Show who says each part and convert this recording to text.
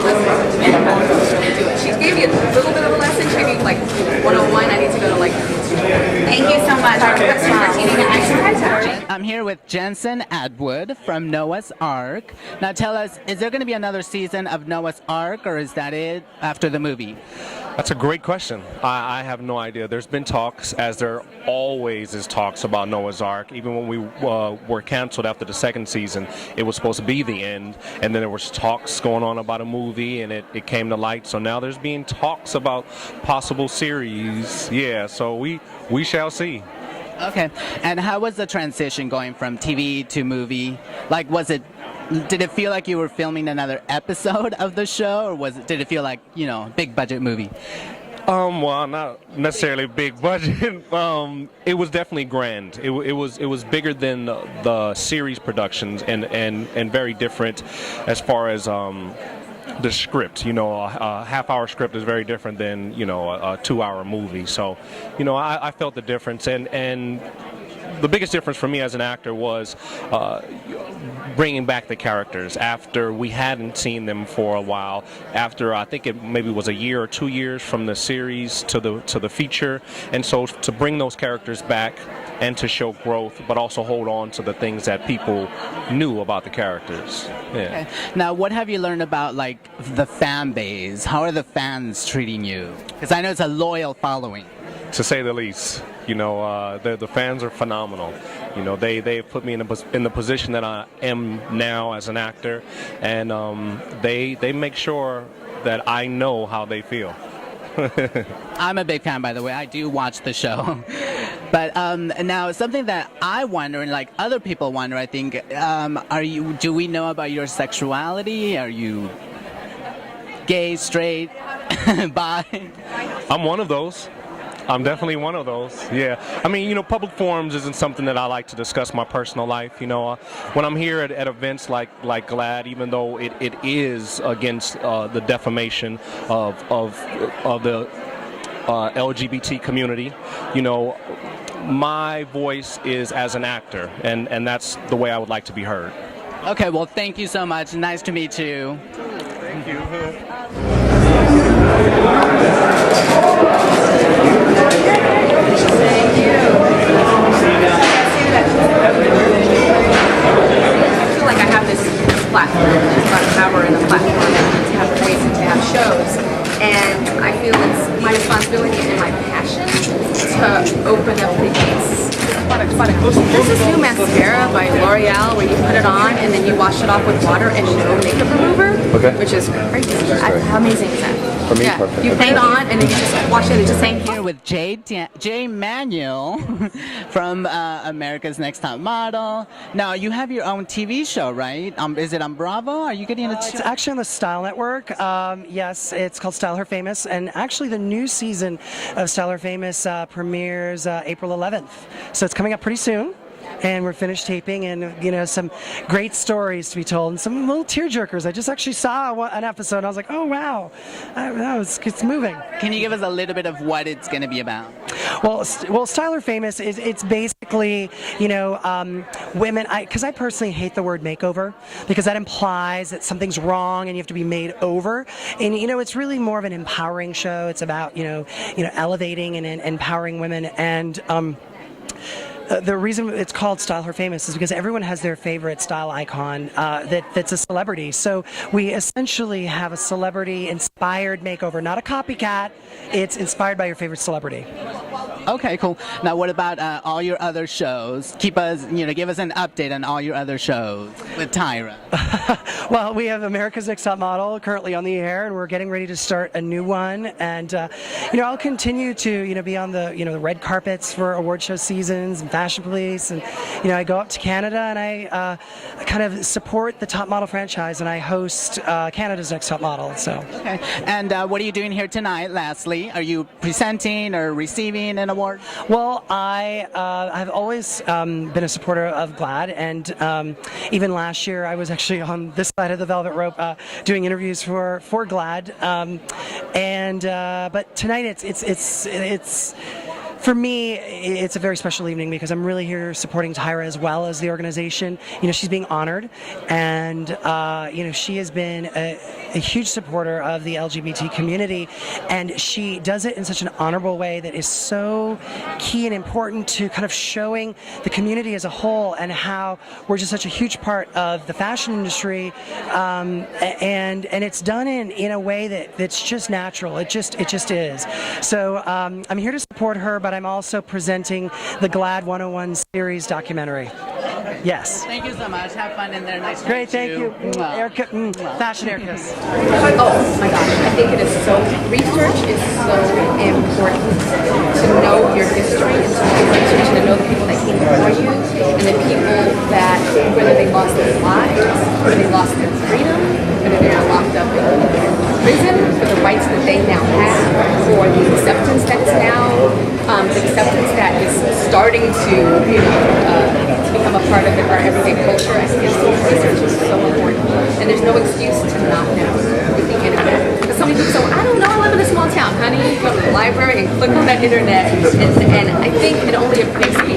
Speaker 1: and do it. She gave me a little bit of a lesson. She gave me like 101. I need to go to like.
Speaker 2: Thank you so much.
Speaker 3: I'm here with Jensen Atwood from Noah's Ark. Now tell us, is there going to be another season of Noah's Ark, or is that it after the movie?
Speaker 4: That's a great question. I have no idea. There's been talks, as there always is talks about Noah's Ark. Even when we were canceled after the second season, it was supposed to be the end, and then there was talks going on about a movie, and it came to light. So now there's being talks about possible series. Yeah, so we shall see.
Speaker 3: Okay, and how was the transition going from TV to movie? Like, did it feel like you were filming another episode of the show, or did it feel like, big budget movie?
Speaker 4: Well, not necessarily big budget. It was definitely grand. It was bigger than the series productions, and very different as far as the script. A half-hour script is very different than a 2-hour movie. So, I felt the difference, and the biggest difference for me as an actor was bringing back the characters after we hadn't seen them for a while. After I think it maybe was a year or 2 years from the series to the feature, and so to bring those characters back and to show growth, but also hold on to the things that people knew about the characters. Yeah.
Speaker 3: Okay. Now, what have you learned about the fan base? How are the fans treating you? Because I know it's a loyal following.
Speaker 4: To say the least. The fans are phenomenal. They put me in the position that I am now as an actor, and they make sure that I know how they feel.
Speaker 3: I'm a big fan, by the way. I do watch the show. But now, something that I wonder, and other people wonder, I think, do we know about your sexuality? Are you gay, straight, bi?
Speaker 4: I'm one of those. I'm definitely one of those. Yeah. I mean, public forums isn't something that I like to discuss my personal life. When I'm here at events like GLAAD, even though it is against the defamation of the LGBT community, my voice is as an actor, and that's the way I would like to be heard.
Speaker 3: Okay, well, thank you so much. Nice to meet you.
Speaker 4: Thank you.
Speaker 1: I feel like I have this platform, there's a lot of power in the platform to have voice and to have shows, and I feel it's my responsibility and my passion to open up the gates. There's this new mascara by L'Oreal where you put it on and then you wash it off with water and no makeup remover, which is crazy. How amazing is that?
Speaker 5: For me, perfect.
Speaker 1: You put it on and then you just wash it. It just
Speaker 3: I'm here with J. Manuel from America's Next Top Model. Now, you have your own TV show, right? Is it on Bravo? Are you getting it?
Speaker 6: It's actually on the Style Network. Yes, it's called Style Her Famous, and actually the new season of Style Her Famous premieres April 11th. So it's coming up pretty soon. And we're finished taping, and some great stories to be told, and some little tearjerkers. I just actually saw an episode, and I was like, oh wow, it's moving.
Speaker 3: Can you give us a little bit of what it's going to be about?
Speaker 6: Well, Style Her Famous it's basically women. Because I personally hate the word makeover, because that implies that something's wrong and you have to be made over. And it's really more of an empowering show. It's about elevating and empowering women, and the reason it's called Style Her Famous is because everyone has their favorite style icon that's a celebrity. So we essentially have a celebrity-inspired makeover, not a copycat. It's inspired by your favorite celebrity.
Speaker 3: Okay, cool. Now, what about all your other shows? Give us an update on all your other shows with Tyra.
Speaker 6: Well, we have America's Next Top Model currently on the air, and we're getting ready to start a new one. And I'll continue to be on the red carpets for award show seasons and Fashion Police, and I go up to Canada and I kind of support the Top Model franchise, and I host Canada's Next Top Model. So. Okay.
Speaker 3: And what are you doing here tonight? Lastly, are you presenting or receiving an award?
Speaker 6: Well, I've always been a supporter of GLAAD, and even last year I was actually on this side of the velvet rope doing interviews for GLAAD, but tonight it's for me, it's a very special evening because I'm really here supporting Tyra as well as the organization. You know, she's being honored, and you know, she has been a huge supporter of the LGBT community, and she does it in such an honorable way that is so key and important to kind of showing the community as a whole and how we're just such a huge part of the fashion industry, and it's done in a way that's just natural. It just is. So I'm here to support her, but I'm also presenting the GLAAD 101 series documentary. Yes.
Speaker 3: Thank you so much. Have fun in there. Nice to
Speaker 6: Great,
Speaker 3: meet
Speaker 6: thank you.
Speaker 3: Mwah.
Speaker 6: Fashion air kiss.
Speaker 1: Oh my gosh, I think it is so, research is so important to know your history and to know your research and to know the people that came before you and the people that, whether they lost their lives, whether they lost their freedom, whether they were locked up in prison for the rights that they now have, or the acceptance that is now, the acceptance that is starting to, you know, to become a part of our everyday culture. I think research is so important, and there's no excuse to not know with the internet. Because so many people say, well, I don't know, I live in a small town. Honey, you go to the library and click on that internet, and I think it only makes people